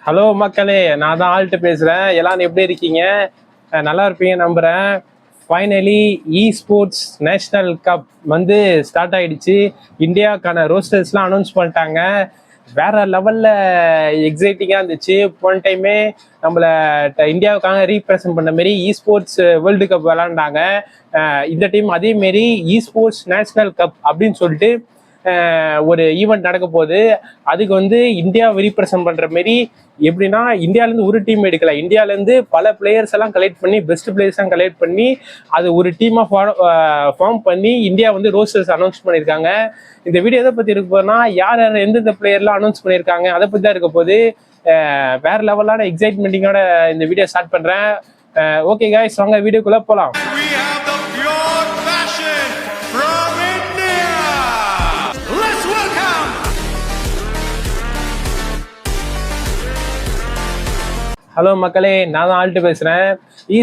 Hello மக்களே, நான் தான் ஆள்கிட்ட பேசுகிறேன். எல்லாரும் எப்படி இருக்கீங்க? நல்லா இருப்பீங்க நம்புகிறேன். ஃபைனலி ஸ்போர்ட்ஸ் நேஷ்னல் கப் வந்து ஸ்டார்ட் ஆயிடுச்சு. இந்தியாவுக்கான ரோஸ்டர்ஸ்லாம் அனௌன்ஸ் பண்ணிட்டாங்க. வேற லெவலில் எக்ஸைட்டிங்காக இருந்துச்சு. போன டைமே நம்மளை இந்தியாவுக்காக ரீப்ரசன்ட் பண்ண மாரி ஸ்போர்ட்ஸ் வேர்ல்டு கப் விளாண்டாங்க. இந்த டீம் அதேமாரி ஸ்போர்ட்ஸ் நேஷ்னல் கப் அப்படின்னு சொல்லிட்டு ஒரு ஈவெண்ட் நடக்க போகுது. அதுக்கு வந்து இந்தியாவை ரீப்ரசன்ட் பண்ற மாரி எப்படின்னா, இந்தியாவிலேருந்து ஒரு டீம் எடுக்கல, இந்தியாவிலேருந்து பல பிளேயர்ஸ் எல்லாம் கலெக்ட் பண்ணி, பெஸ்ட் பிளேயர்ஸ் எல்லாம் கலெக்ட் பண்ணி அது ஒரு டீமா ஃபார்ம் பண்ணி இந்தியா வந்து ரோஸ்டர்ஸ் அனௌன்ஸ் பண்ணியிருக்காங்க. இந்த வீடியோ எதை பத்தி இருக்க போதுன்னா, யார் யார் எந்தெந்த பிளேயர்லாம் அனௌன்ஸ் பண்ணியிருக்காங்க அதை பத்தி தான் இருக்க போது. வேற லெவலான எக்ஸைட்மெண்டிங்கோட இந்த வீடியோ ஸ்டார்ட் பண்றேன். ஓகே காய்ஸ், வாங்க வீடியோக்குள்ள போலாம். ஹலோ மக்களே, நான் தான் ஆள்கிட்ட பேசுகிறேன்.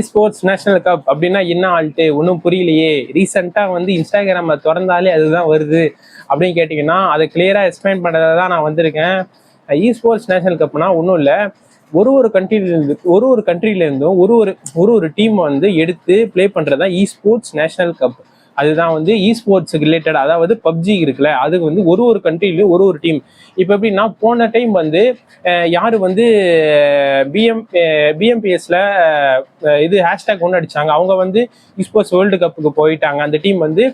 ஸ்போர்ட்ஸ் நேஷனல் கப் அப்படின்னா என்ன ஆள்ட்டு ஒன்றும் புரியலையே. ரீசெண்டாக வந்து இன்ஸ்டாகிராமில் திறந்தாலே அதுதான் வருது அப்படின்னு கேட்டிங்கன்னா, அதை கிளியராக எக்ஸ்பிளைன் பண்ணுறதை தான் நான் வந்திருக்கேன். ஸ்போர்ட்ஸ் நேஷனல் கப்னா ஒன்றும் இல்லை, ஒரு கண்ட்ரிலேருந்தும் ஒரு டீம் வந்து எடுத்து ப்ளே பண்ணுறது தான் ஸ்போர்ட்ஸ் நேஷனல் கப். அதுதான் வந்து ஸ்போர்ட்ஸ் ரிலேட்டட், அதாவது பப்ஜி இருக்குல்ல, அதுக்கு வந்து ஒரு கண்ட்ரிலையும் ஒரு டீம். இப்போ எப்படின்னா, போன டைம் வந்து யார் வந்து பிஎம்பிஎஸ்ல இது ஹேஷ்டேக் ஒன்று அடிச்சாங்க, அவங்க வந்து ஸ்போர்ட்ஸ் வேர்ல்டு கப்புக்கு போயிட்டாங்க. அந்த டீம் வந்து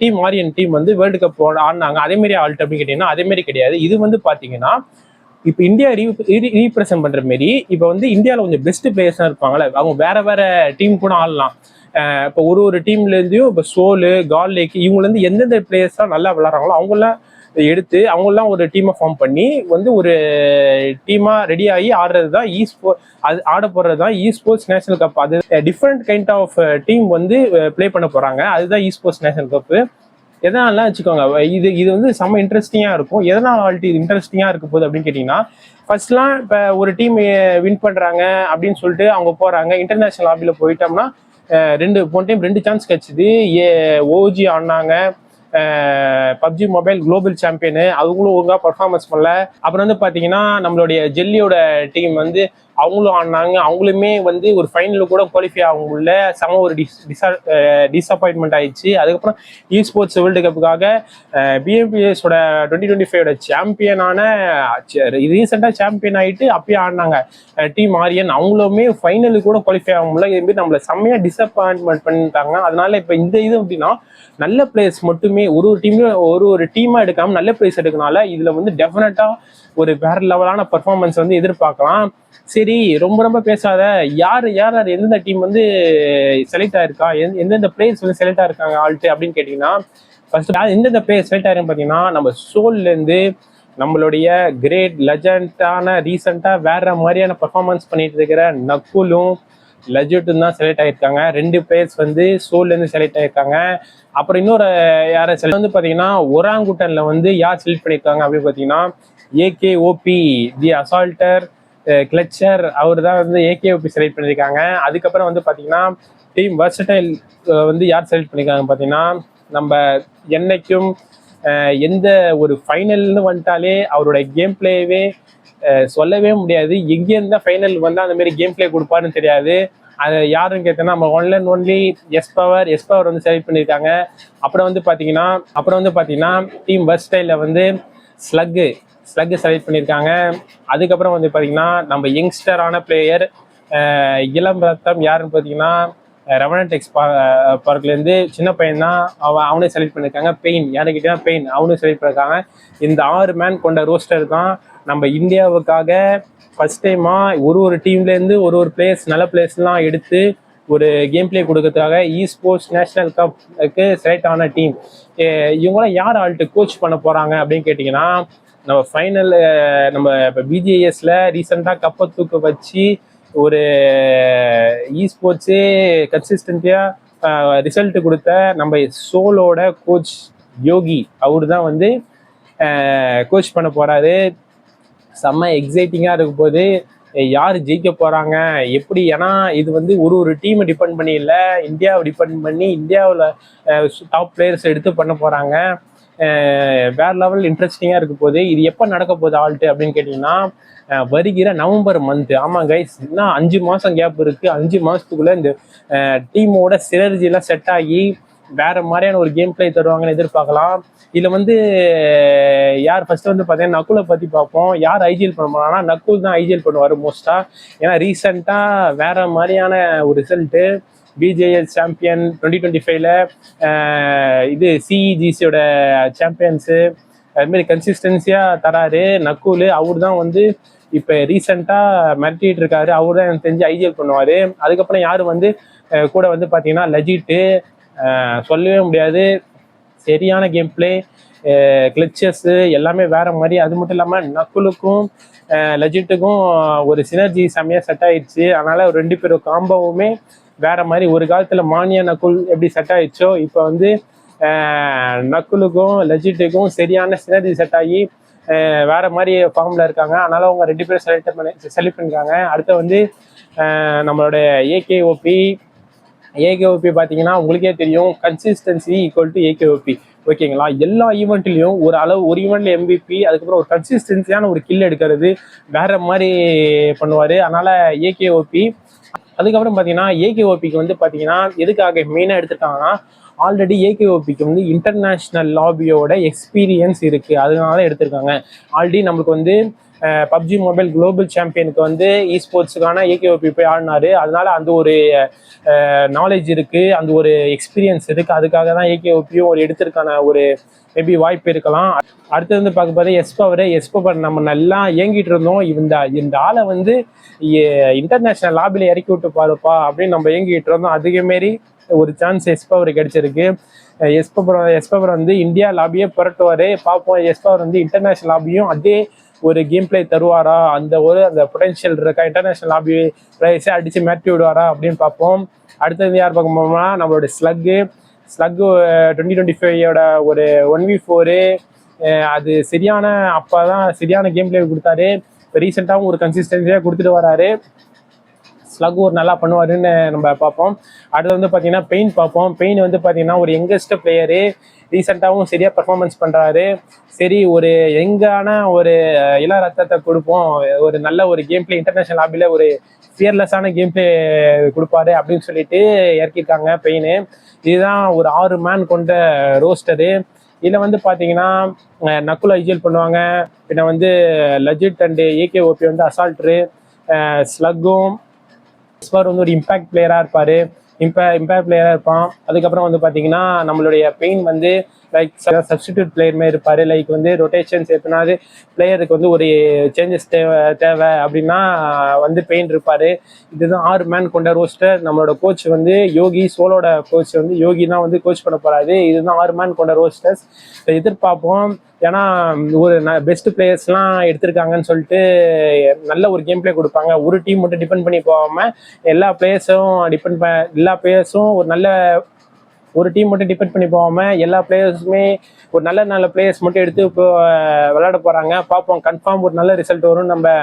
டீம் ஆரியன் டீம் வந்து வேர்ல்டு கப் ஆடினாங்க. அதேமாரி ஆல்ட் அப்படின்னு கேட்டீங்கன்னா அதேமாரி கிடையாது. இது வந்து பார்த்தீங்கன்னா, இப்போ இந்தியா ரீப்ரசன்ட் பண்ற மாரி இப்போ வந்து இந்தியாவில் கொஞ்சம் பெஸ்ட் பிளேயர்ஸாக இருப்பாங்கல்ல, அவங்க வேற டீம் கூட ஆடலாம். இப்போ ஒரு டீம்ல இருந்தும் இப்போ சோலு, கார்லேக், இவங்கலேருந்து எந்தெந்த பிளேயர்ஸ்லாம் நல்லா விளாட்றாங்களோ அவங்களாம் எடுத்து அவங்கெல்லாம் ஒரு டீமை ஃபார்ம் பண்ணி வந்து ஒரு டீமா ரெடி ஆகி ஆடுறது தான் அது ஆட போடுறது தான் ஸ்போர்ட்ஸ் நேஷனல் கப். அது டிஃப்ரெண்ட் கைண்ட் ஆஃப் டீம் வந்து ப்ளே பண்ண போறாங்க. அதுதான் ஸ்போர்ட்ஸ் நேஷனல் கப்பு. எதனாலாம் வச்சுக்கோங்க, இது வந்து செம்ம இன்ட்ரெஸ்டிங்காக இருக்கும். எதனால் ஆல்ரெடி இது இன்ட்ரெஸ்டிங்காக இருக்க போகுது அப்படின்னு கேட்டிங்கன்னா, ஃபர்ஸ்ட்லாம் இப்போ ஒரு டீம் வின் பண்ணுறாங்க அப்படின்னு சொல்லிட்டு அவங்க போகிறாங்க. இன்டர்நேஷனல் லாபியில் போயிட்டோம்னா போன டைம் 2 சான்ஸ் கிடைச்சிது. ஓஜி ஆடினாங்க, பப்ஜி மொபைல் குளோபல் சாம்பியனு, அவங்களும் ஒழுங்காக பர்ஃபார்மன்ஸ் பண்ணல. அப்புறம் வந்து பார்த்தீங்கன்னா, நம்மளுடைய ஜெல்லியோட டீம் வந்து அவங்களும் ஆடினாங்க. அவங்களுமே வந்து ஒரு ஃபைனலில் கூட குவாலிஃபை ஆகும்ல, செம ஒரு டிஸப்பாயின்மெண்ட் ஆயிடுச்சு. அதுக்கப்புறம் ஸ்போர்ட்ஸ் வேர்ல்டு கப்புக்காக பிஎம்பிஎஸோட 2025 சாம்பியனான ரீசெண்டாக சாம்பியன் ஆகிட்டு அப்பயே ஆடினாங்க டீம் ஆரியன். அவங்களுமே ஃபைனலுக்கு கூட குவாலிஃபை ஆகும்ல. இதுமாரி நம்மளை செம்மையாக டிஸப்பாயின்மெண்ட் பண்ணிட்டாங்க. அதனால இப்போ இந்த இது அப்படின்னா, நல்ல பிளேயர்ஸ் மட்டுமே ஒரு டீம்ல ஒரு டீமா எடுக்காம நல்ல பிளேயர்ஸ் எடுக்கனால இதுல வந்து டெஃபினட்டா ஒரு வேற லெவலான பெர்ஃபார்மன்ஸ் வந்து எதிர்பார்க்கலாம். சரி, ரொம்ப பேசாத, யார் எந்தெந்த டீம் வந்து செலக்ட் ஆயிருக்கா, எந்தெந்த பிளேயர்ஸ் வந்து செலக்ட் ஆயிருக்காங்க ஆல்ட்டு அப்படின்னு கேட்டீங்கன்னா, ஃபர்ஸ்ட் எந்தெந்த பிளேயர் செலக்ட் ஆயிருன்னு பார்த்தீங்கன்னா, நம்ம சோல்ல இருந்து நம்மளுடைய கிரேட் லெஜண்டான ரீசெண்டா வேற மாதிரியான பெர்ஃபார்மன்ஸ் பண்ணிட்டு இருக்கிற நக்குலும் லெஜட்டும் தான் செலக்ட் ஆயிருக்காங்க. 2 பிளேயர்ஸ் வந்து சோல்ல இருந்து செலக்ட் ஆயிருக்காங்க. அப்புறம் இன்னொரு யாரை வந்து பாத்தீங்கன்னா, ஒராங்குட்டன்ல வந்து யார் செலக்ட் பண்ணியிருக்காங்க அப்படின்னு பாத்தீங்கன்னா, ஏகேஓபி தி அசால்டர் கிளச்சர், அவர் தான் வந்து ஏகேஓபி செலக்ட் பண்ணியிருக்காங்க. அதுக்கப்புறம் வந்து பாத்தீங்கன்னா, டீம் வர்சடைல் வந்து யார் செலக்ட் பண்ணியிருக்காங்க பாத்தீங்கன்னா, நம்ம என்னைக்கும் எந்த ஒரு ஃபைனல்னு வந்துட்டாலே அவரோட கேம் பிளேவே சொல்லவே முடியாது. எங்கே இருந்தால் ஃபைனல் வந்து அந்த மாதிரி கேம் பிளே கொடுப்பாருன்னு தெரியாது. அது யாருன்னு கேட்டோன்னா, நம்ம ஒன்லி எஸ் பவர் வந்து செலக்ட் பண்ணியிருக்காங்க. அப்புறம் வந்து பார்த்தீங்கன்னா டீம் வர்ஸ்டைலில் வந்து ஸ்லக்கு செலக்ட் பண்ணியிருக்காங்க. அதுக்கப்புறம் வந்து பார்த்தீங்கன்னா, நம்ம யங்ஸ்டரான பிளேயர் இளம் ரத்தம் யாருன்னு பார்த்தீங்கன்னா, ரெவனன்ட் எக்ஸ் பார்க்லேருந்து சின்ன பையன் தான், அவனே செலக்ட் பண்ணியிருக்காங்க. பெயின் யாரை கேட்டீங்கன்னா பெயின், அவனும் செலக்ட் பண்ணியிருக்காங்க. இந்த 6 மேன் கொண்ட ரோஸ்டர் தான் நம்ம இந்தியாவுக்காக ஃபர்ஸ்ட் டைமா ஒரு டீம்லேருந்து ஒரு பிளேயர்ஸ் நல்ல பிளேயர்ஸ்லாம் எடுத்து ஒரு கேம் பிளே கொடுக்கறதுக்காக ஸ்போர்ட்ஸ் நேஷனல் கப்புக்கு செலக்ட் ஆன டீம். இவங்களாம் யார் ஆல்ட்டு கோச் பண்ண போகிறாங்க அப்படின்னு கேட்டிங்கன்னா, நம்ம ஃபைனல் நம்ம இப்போ பிஜிஎஸ்ல ரீசெண்டாக கப்பை தூக்க வச்சு ஒரு ஸ்போர்ட்ஸே கன்சிஸ்டன்ட்டியாக ரிசல்ட் கொடுத்த நம்ம சோலோட கோச் யோகி, அவரு தான் வந்து கோச் பண்ண போகிறாரு. செம்ம எக்ஸைட்டிங்காக இருக்கும் போது யார் ஜெயிக்க போகிறாங்க எப்படி, ஏன்னா இது வந்து ஒரு டீமை டிபெண்ட் பண்ணி இல்லை, இந்தியாவை டிபெண்ட் பண்ணி இந்தியாவில் டாப் பிளேயர்ஸ் எடுத்து பண்ண போகிறாங்க. வேற லெவல் இன்ட்ரெஸ்டிங்காக இருக்க போகுது. இது எப்போ நடக்க போகுது ஆல்ட்டு அப்படின்னு கேட்டிங்கன்னா வருகிற நவம்பர் மந்த். ஆமாம் கைஸ், இன்னும் 5 மாதம் கேப் இருக்குது. 5 மாதத்துக்குள்ளே இந்த டீமோட சினர்ஜிலாம் செட் ஆகி வேற மாதிரியான ஒரு கேம் பிளே தருவாங்கன்னு எதிர்பார்க்கலாம். இதுல வந்து யார் ஃபர்ஸ்ட் வந்து பார்த்தீங்கன்னா நக்குலை பற்றி பார்ப்போம். யார் ஐஜிஎல் பண்ண போனாங்கன்னா நக்குல் தான் ஐஜிஎல் பண்ணுவார் மோஸ்டா. ஏன்னா ரீசெண்டாக வேற மாதிரியான ஒரு ரிசல்ட்டு. பிஜேஎஸ் சாம்பியன் 2025ல இது சிஇஜிசியோட சாம்பியன்ஸு அதுமாரி கன்சிஸ்டன்சியாக தராரு நக்குல். அவர் தான் வந்து இப்போ ரீசெண்டாக மிரட்டிட்டு இருக்காரு. அவர் தான் எனக்கு தெரிஞ்சு ஐஜிஎல் பண்ணுவார். அதுக்கப்புறம் யார் வந்து கூட வந்து பார்த்தீங்கன்னா லஜிட்டு, சொல்லவே முடியாது, சரியான கேம் பிளே, கிளிச்சஸ் எல்லாமே வேற மாதிரி. அது மட்டும் இல்லாமல் நக்குலுக்கும் லஜிட்டுக்கும் ஒரு சினர்ஜி செம்மையாக செட் ஆயிடுச்சு. அதனால ஒரு 2 பேரும் காம்போவுமே வேற மாதிரி. ஒரு காலத்தில் மானியா நக்குல் எப்படி செட் ஆயிடுச்சோ இப்போ வந்து நக்குலுக்கும் லஜிட்டுக்கும் சரியான சினர்ஜி செட் ஆகி வேற மாதிரி ஃபார்ம்ல இருக்காங்க. அதனால அவங்க 2 பேரும் செலக்ட் பண்ணிருக்காங்க. அடுத்து வந்து நம்மளோட ஏகேஓபி பார்த்தீங்கன்னா உங்களுக்கே தெரியும், கன்சிஸ்டன்சி ஈக்குவல் டு ஏகேஓபி. ஓகேங்களா, எல்லா ஈவெண்ட்லையும் ஒரு ஈவெண்ட்ல MVP, அதுக்கப்புறம் ஒரு கன்சிஸ்டன்சியான ஒரு கில் எடுக்கிறது வேற மாதிரி பண்ணுவார். அதனால ஏகேஓபி. அதுக்கப்புறம் பார்த்தீங்கன்னா ஏகேஓபிக்கு வந்து பார்த்தீங்கன்னா எதுக்காக மெயினாக எடுத்துருக்காங்கன்னா ஆல்ரெடி ஏகேஓபிக்கு வந்து இன்டர்நேஷ்னல் லாபியோட எக்ஸ்பீரியன்ஸ் இருக்குது, அதனால எடுத்திருக்காங்க. ஆல்ரெடி நம்மளுக்கு வந்து பப்ஜி மொபைல் குளோபல் சாம்பியனுக்கு வந்து ஸ்போர்ட்ஸுக்கான ஏகேஓபி போய் ஆடினாரு. அதனால அந்த ஒரு நாலேஜ் இருக்குது, அந்த ஒரு எக்ஸ்பீரியன்ஸ் இருக்குது. அதுக்காக தான் ஏகேஓபியும் ஒரு எடுத்திருக்கான ஒரு மேபி வாய்ப்பு இருக்கலாம். அடுத்து வந்து பார்க்கும்போது எஸ்பவர் நம்ம நல்லா இயங்கிட்டு இருந்தோம். இந்த ஆளை வந்து இன்டர்நேஷ்னல் லாபியில் இறக்கி விட்டு பாருப்பா அப்படின்னு நம்ம இயங்கிட்டு இருந்தோம். அதுக்கேமாரி ஒரு சான்ஸ் எஸ்பவர் கிடைச்சிருக்கு. எஸ்பவர் வந்து இந்தியா லாபியே புரட்டுவார். பார்ப்போம் எஸ்பவர் வந்து இன்டர்நேஷ்னல் லாபியும் அதே ஒரு கேம் பிளே தருவாரா, அந்த பொட்டன்ஷியல் இருக்கா, இன்டர்நேஷ்னல் லாபி பிளேயர்ஸே அடிச்சு மாட்டி விடுவாரா அப்படின்னு பார்ப்போம். அடுத்தது யார் பார்க்க போனோம்னா நம்மளோட ஸ்லக்கு 2025 ஒரு 1v4 அது சரியான, அப்பதான் சரியான கேம் பிளே கொடுத்தாரு. இப்போ ரீசெண்டாகவும் ஒரு கன்சிஸ்டன்சியாக கொடுத்துட்டு வராரு. ஸ்லக் ஒரு நல்லா பண்ணுவாருன்னு நம்ம பார்ப்போம். அடுத்து வந்து பார்த்தீங்கன்னா பெயின் பார்ப்போம். பெயின் வந்து பார்த்தீங்கன்னா ஒரு யங்கஸ்ட் பிளேயரு, ரீசெண்டாகவும் சரியாக பர்ஃபார்மன்ஸ் பண்ணுறாரு. சரி, ஒரு யங்கான ஒரு இள ரத்தத்தை கொடுப்போம், ஒரு நல்ல ஒரு கேம் பிளே இன்டர்நேஷனல் லாபியில் ஒரு ஃபியர்லெஸ்ஸான கேம் பிளே கொடுப்பாரு அப்படின்னு சொல்லிட்டு இறக்கியிருக்காங்க பெயின். இதுதான் ஒரு 6 மேன் கொண்ட ரோஸ்டரு. இதில் வந்து பார்த்தீங்கன்னா நக்குல் ஐஜிஎல் பண்ணுவாங்க, பின்ன வந்து லஜிட் அண்டு ஏகேஓபி வந்து அசால்ட்ரு, ஸ்லக்கும் வந்து ஒரு இம்பாக்ட் பிளேயராக இருப்பார், இம்பாக்ட் பிளேயராக இருப்பான். அதுக்கப்புறம் வந்து பார்த்தீங்கன்னா நம்மளுடைய பெயின் வந்து லைக் சப்ஸ்டிடியூட் பிளேயர் மாதிரி இருப்பார். லைக் வந்து ரொட்டேஷன்ஸ் எப்படினாது பிளேயருக்கு வந்து ஒரு சேஞ்சஸ் தேவை அப்படின்னா வந்து பெயின் இருப்பார். இதுதான் 6 மேன் கொண்ட ரோஸ்டர். நம்மளோட கோச் வந்து யோகி, சோலோட கோச் வந்து யோகி தான் வந்து கோச் பண்ண போறாரு. இதுதான் 6 மேன் கொண்ட ரோஸ்டர்ஸ். எதிர்பார்ப்போம். ஏன்னா ஒரு பெஸ்ட் பிளேயர்ஸ்லாம் எடுத்திருக்காங்கன்னு சொல்லிட்டு நல்ல ஒரு கேம் பிளே கொடுப்பாங்க. ஒரு டீம் மட்டும் டிபெண்ட் பண்ணி போகாமல் எல்லா பிளேயர்ஸும் ஒரு டீம் மட்டும் டிபெண்ட் பண்ணி போகாமல் எல்லா பிளேயர்ஸுமே ஒரு நல்ல பிளேயர்ஸ் மட்டும் எடுத்து இப்போ விளையாட போகிறாங்க. பார்ப்போம், கன்ஃபார்ம் ஒரு நல்ல ரிசல்ட் வரும். நம்ம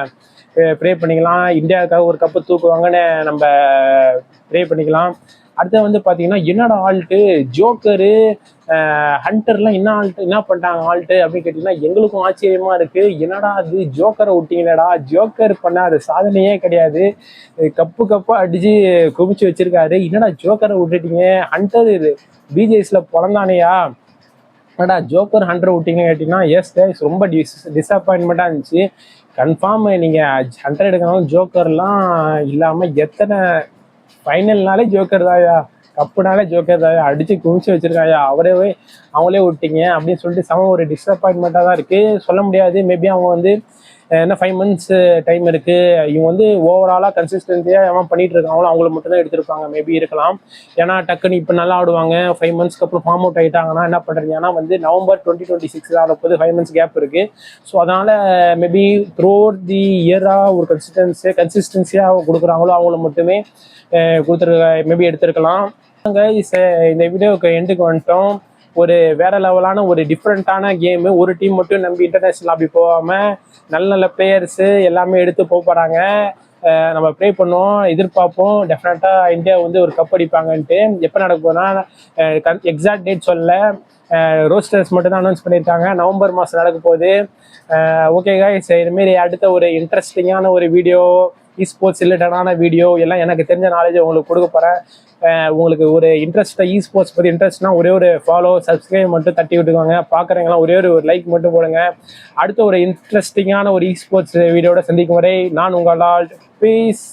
ப்ரே பண்ணிக்கலாம். இந்தியாவுக்காக ஒரு கப்பு தூக்குவாங்கன்னு நம்ம ப்ரே பண்ணிக்கலாம். அடுத்து வந்து பார்த்தீங்கன்னா என்னடா ஆல்ட்டு ஜோக்கரு ஹண்டர்லாம் என்ன பண்ணிட்டாங்க ஆல்ட்டு அப்படின்னு கேட்டிங்கன்னா எங்களுக்கும் ஆச்சரியமாக இருக்குது. என்னடா அது ஜோக்கரை விட்டீங்களடா, ஜோக்கர் பண்ணாத சாதனையே கிடையாது, கப்பாக அடித்து குமிச்சு வச்சிருக்காரு. என்னடா ஜோக்கரை விட்டுட்டீங்க, ஹண்டர் இது பிஜேஎஸில் பிறந்தானையா, என்னடா ஜோக்கர் ஹண்டர் விட்டீங்கன்னு கேட்டிங்கன்னா எஸ் கைஸ், ரொம்ப டிஸப்பாயின்மெண்ட்டாக இருந்துச்சு. கன்ஃபார்ம் நீங்கள் ஹண்டர் எடுக்கணும், ஜோக்கர்லாம் இல்லாமல் எத்தனை ஃபைனல்னாலே ஜோக்கர் தாயா, கப்புனாலே ஜோக்கர் தாயா, அடிச்சு குமிச்சு வச்சிருக்காயா, அவங்களே விட்டீங்க அப்படின்னு சொல்லிட்டு ஒரு டிஸப்பாயின்மெண்ட்டாக தான் இருக்குது. சொல்ல முடியாது, மேபி அவங்க வந்து என்ன 5 months டைம் இருக்குது. இவங்க வந்து ஓவராலாக கன்சிஸ்டன்சியாக எவன் பண்ணிட்டு இருக்காங்களோ அவங்கள மட்டும் தான் எடுத்திருப்பாங்க, மேபி இருக்கலாம். ஏன்னா டக்குன்னு இப்போ நல்லா ஆடுவாங்க, 5 monthsக்கு அப்புறம் ஃபார்ம் அவுட் ஆகிட்டாங்கன்னா என்ன பண்ணுறீங்க. ஏன்னா வந்து நவம்பர் 2026 ஆகிறப்போது 5 months கேப் இருக்குது. ஸோ அதனால் மேபி த்ரூ அவுட் தி இயராக ஒரு கன்சிஸ்டன்சியாக கொடுக்குறாங்களோ அவங்கள மட்டுமே மேபி எடுத்திருக்கலாம். இந்த வீடியோவுக்கு எண்டுக்கு வந்துட்டோம். ஒரு வேற லெவலான ஒரு டிஃப்ரெண்ட்டான கேமு. ஒரு டீம் மட்டும் நம்பி இன்டர்நேஷனல் அப்படி போகாமல் நல்ல பிளேயர்ஸு எல்லாமே எடுத்து போகிறாங்க. நம்ம ப்ரே பண்ணுவோம், எதிர்பார்ப்போம். டெஃபினட்டாக இந்தியா வந்து ஒரு கப் அடிப்பாங்கன்ட்டு. எப்போ நடக்க போகுதுன்னா எக்ஸாக்ட் டேட் சொல்லல, ரோஸ்டர்ஸ் மட்டும் தான் அனௌன்ஸ் பண்ணியிருக்காங்க. நவம்பர் மாதம் நடக்க போகுது. ஓகே காய்ஸ், இதுமாரி அடுத்த ஒரு இன்ட்ரெஸ்டிங்கான ஒரு வீடியோ, ஸ்போர்ட்ஸ் ரிலேட்டடான வீடியோ எல்லாம் எனக்கு தெரிஞ்ச நாலேஜ் உங்களுக்கு கொடுக்க போகிறேன். உங்களுக்கு ஒரு இன்ட்ரெஸ்ட்டாக ஸ்போர்ட்ஸ் பற்றி இன்ட்ரெஸ்ட்னா ஒரே ஒரு ஃபாலோ சப்ஸ்கிரைப் மட்டும் தட்டி விட்டுக்கோங்க. பார்க்குறவங்களாம் ஒரே ஒரு லைக் மட்டும் போடுங்க. அடுத்த ஒரு இன்ட்ரெஸ்டிங்கான ஒரு ஸ்போர்ட்ஸ் வீடியோட சந்திக்கும் வரை நான் உங்களால் பீஸ்.